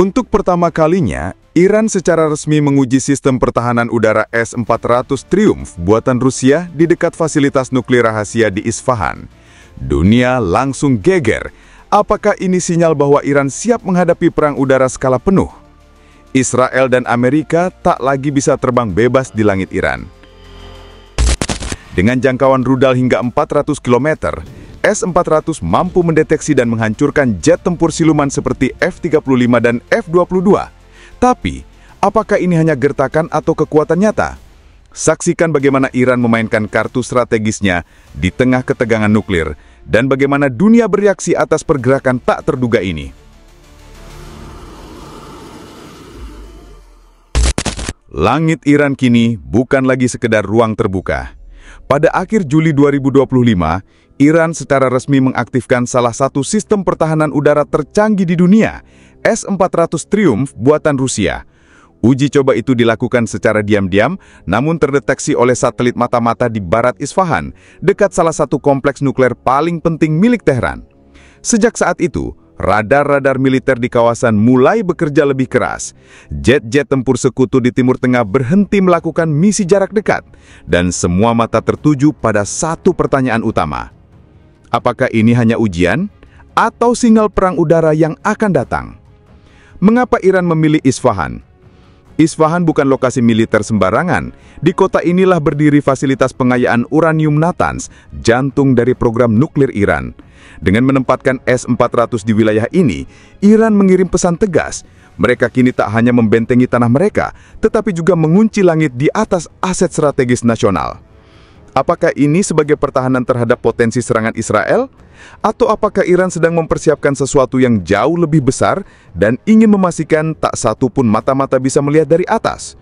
Untuk pertama kalinya, Iran secara resmi menguji sistem pertahanan udara S-400 Triumph buatan Rusia di dekat fasilitas nuklir rahasia di Isfahan. Dunia langsung geger. Apakah ini sinyal bahwa Iran siap menghadapi perang udara skala penuh? Israel dan Amerika tak lagi bisa terbang bebas di langit Iran. Dengan jangkauan rudal hingga 400 km, S-400 mampu mendeteksi dan menghancurkan jet tempur siluman seperti F-35 dan F-22. Tapi, apakah ini hanya gertakan atau kekuatan nyata? Saksikan bagaimana Iran memainkan kartu strategisnya di tengah ketegangan nuklir, dan bagaimana dunia bereaksi atas pergerakan tak terduga ini. Langit Iran kini bukan lagi sekedar ruang terbuka. Pada akhir Juli 2025, Iran secara resmi mengaktifkan salah satu sistem pertahanan udara tercanggih di dunia, S-400 Triumph buatan Rusia. Uji coba itu dilakukan secara diam-diam, namun terdeteksi oleh satelit mata-mata di barat Isfahan, dekat salah satu kompleks nuklir paling penting milik Tehran. Sejak saat itu, radar-radar militer di kawasan mulai bekerja lebih keras. Jet-jet tempur sekutu di Timur Tengah berhenti melakukan misi jarak dekat, dan semua mata tertuju pada satu pertanyaan utama. Apakah ini hanya ujian, atau sinyal perang udara yang akan datang? Mengapa Iran memilih Isfahan? Isfahan bukan lokasi militer sembarangan. Di kota inilah berdiri fasilitas pengayaan uranium Natanz, jantung dari program nuklir Iran. Dengan menempatkan S-400 di wilayah ini, Iran mengirim pesan tegas. Mereka kini tak hanya membentengi tanah mereka, tetapi juga mengunci langit di atas aset strategis nasional. Apakah ini sebagai pertahanan terhadap potensi serangan Israel? Atau apakah Iran sedang mempersiapkan sesuatu yang jauh lebih besar dan ingin memastikan tak satu pun mata-mata bisa melihat dari atas?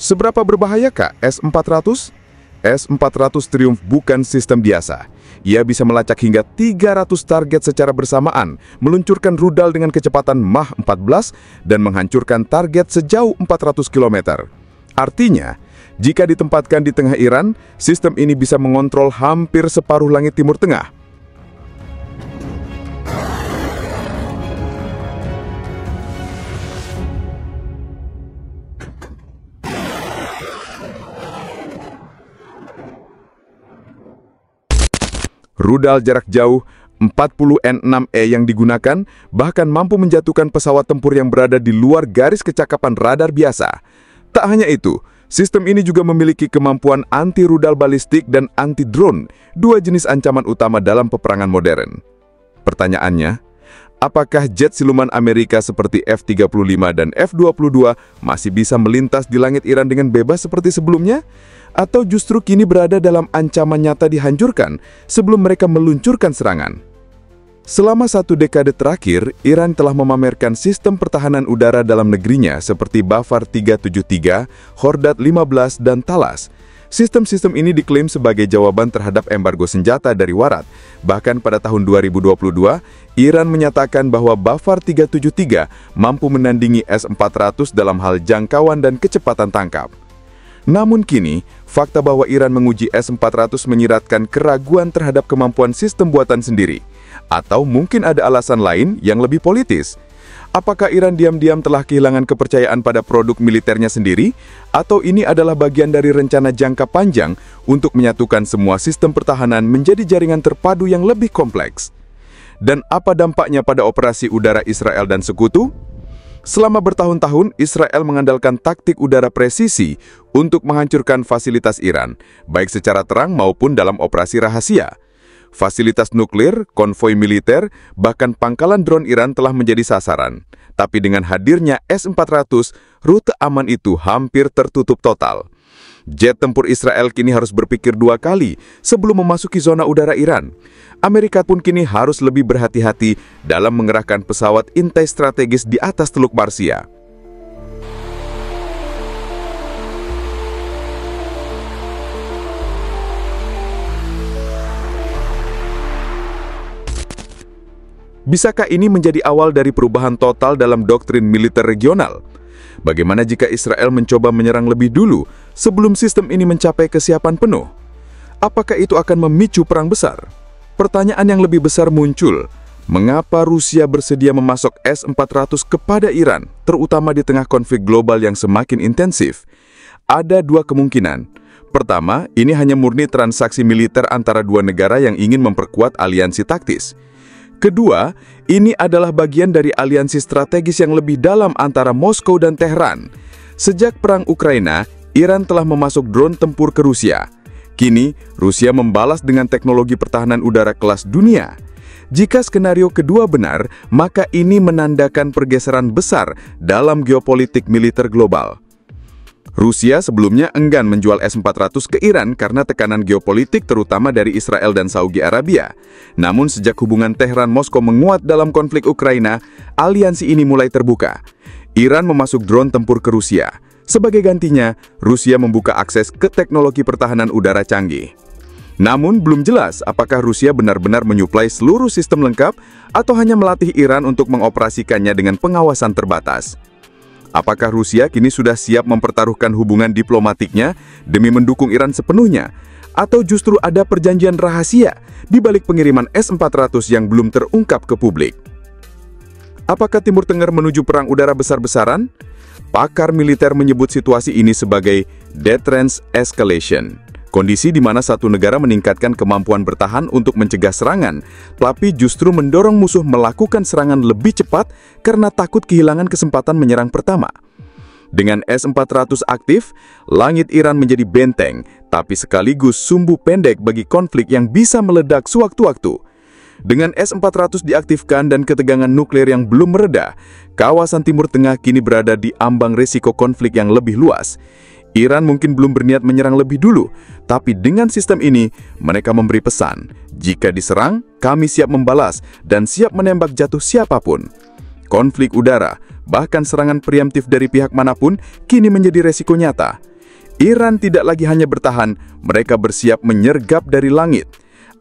Seberapa berbahayakah S-400? S-400 Triumph bukan sistem biasa. Ia bisa melacak hingga 300 target secara bersamaan, meluncurkan rudal dengan kecepatan Mach 14, dan menghancurkan target sejauh 400 km. Artinya, jika ditempatkan di tengah Iran, sistem ini bisa mengontrol hampir separuh langit Timur Tengah. Rudal jarak jauh 40N6E yang digunakan bahkan mampu menjatuhkan pesawat tempur yang berada di luar garis kecakapan radar biasa. Tak hanya itu, sistem ini juga memiliki kemampuan anti-rudal balistik dan anti-drone, dua jenis ancaman utama dalam peperangan modern. Pertanyaannya, apakah jet siluman Amerika seperti F-35 dan F-22 masih bisa melintas di langit Iran dengan bebas seperti sebelumnya? Atau justru kini berada dalam ancaman nyata dihancurkan sebelum mereka meluncurkan serangan? Selama 1 dekade terakhir, Iran telah memamerkan sistem pertahanan udara dalam negerinya seperti Bafar 373, Khordad 15, dan Talas. Sistem-sistem ini diklaim sebagai jawaban terhadap embargo senjata dari Barat. Bahkan pada tahun 2022, Iran menyatakan bahwa Bafar 373 mampu menandingi S-400 dalam hal jangkauan dan kecepatan tangkap. Namun kini, fakta bahwa Iran menguji S-400 menyiratkan keraguan terhadap kemampuan sistem buatan sendiri. Atau mungkin ada alasan lain yang lebih politis. Apakah Iran diam-diam telah kehilangan kepercayaan pada produk militernya sendiri? Atau ini adalah bagian dari rencana jangka panjang untuk menyatukan semua sistem pertahanan menjadi jaringan terpadu yang lebih kompleks? Dan apa dampaknya pada operasi udara Israel dan sekutu? Selama bertahun-tahun, Israel mengandalkan taktik udara presisi untuk menghancurkan fasilitas Iran, baik secara terang maupun dalam operasi rahasia. Fasilitas nuklir, konvoi militer, bahkan pangkalan drone Iran telah menjadi sasaran. Tapi dengan hadirnya S-400, rute aman itu hampir tertutup total. Jet tempur Israel kini harus berpikir 2 kali sebelum memasuki zona udara Iran. Amerika pun kini harus lebih berhati-hati dalam mengerahkan pesawat intai strategis di atas Teluk Parsia. Bisakah ini menjadi awal dari perubahan total dalam doktrin militer regional? Bagaimana jika Israel mencoba menyerang lebih dulu sebelum sistem ini mencapai kesiapan penuh? Apakah itu akan memicu perang besar? Pertanyaan yang lebih besar muncul, mengapa Rusia bersedia memasok S-400 kepada Iran, terutama di tengah konflik global yang semakin intensif? Ada dua kemungkinan. Pertama, ini hanya murni transaksi militer antara dua negara yang ingin memperkuat aliansi taktis. Kedua, ini adalah bagian dari aliansi strategis yang lebih dalam antara Moskow dan Teheran. Sejak perang Ukraina, Iran telah memasok drone tempur ke Rusia. Kini, Rusia membalas dengan teknologi pertahanan udara kelas dunia. Jika skenario kedua benar, maka ini menandakan pergeseran besar dalam geopolitik militer global. Rusia sebelumnya enggan menjual S-400 ke Iran karena tekanan geopolitik terutama dari Israel dan Saudi Arabia. Namun sejak hubungan Teheran-Moskow menguat dalam konflik Ukraina, aliansi ini mulai terbuka. Iran memasuk drone tempur ke Rusia. Sebagai gantinya, Rusia membuka akses ke teknologi pertahanan udara canggih. Namun belum jelas apakah Rusia benar-benar menyuplai seluruh sistem lengkap atau hanya melatih Iran untuk mengoperasikannya dengan pengawasan terbatas. Apakah Rusia kini sudah siap mempertaruhkan hubungan diplomatiknya demi mendukung Iran sepenuhnya? Atau justru ada perjanjian rahasia di balik pengiriman S-400 yang belum terungkap ke publik? Apakah Timur Tengah menuju perang udara besar-besaran? Pakar militer menyebut situasi ini sebagai deterrence escalation. Kondisi di mana satu negara meningkatkan kemampuan bertahan untuk mencegah serangan, tapi justru mendorong musuh melakukan serangan lebih cepat karena takut kehilangan kesempatan menyerang pertama. Dengan S-400 aktif, langit Iran menjadi benteng, tapi sekaligus sumbu pendek bagi konflik yang bisa meledak sewaktu-waktu. Dengan S-400 diaktifkan dan ketegangan nuklir yang belum mereda, kawasan Timur Tengah kini berada di ambang risiko konflik yang lebih luas. Iran mungkin belum berniat menyerang lebih dulu, tapi dengan sistem ini, mereka memberi pesan, jika diserang, kami siap membalas dan siap menembak jatuh siapapun. Konflik udara, bahkan serangan preemptif dari pihak manapun, kini menjadi resiko nyata. Iran tidak lagi hanya bertahan, mereka bersiap menyergap dari langit.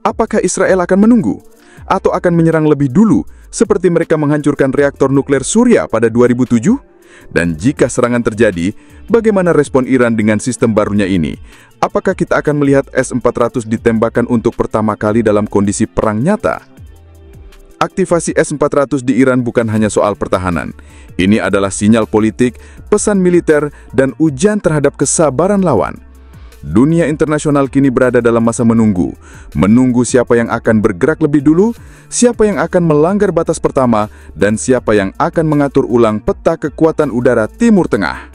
Apakah Israel akan menunggu? Atau akan menyerang lebih dulu, seperti mereka menghancurkan reaktor nuklir Surya pada 2007? Dan jika serangan terjadi, bagaimana respon Iran dengan sistem barunya ini? Apakah kita akan melihat S-400 ditembakkan untuk pertama kali dalam kondisi perang nyata? Aktivasi S-400 di Iran bukan hanya soal pertahanan. Ini adalah sinyal politik, pesan militer, dan ujian terhadap kesabaran lawan. Dunia internasional kini berada dalam masa menunggu siapa yang akan bergerak lebih dulu, siapa yang akan melanggar batas pertama, dan siapa yang akan mengatur ulang peta kekuatan udara Timur Tengah.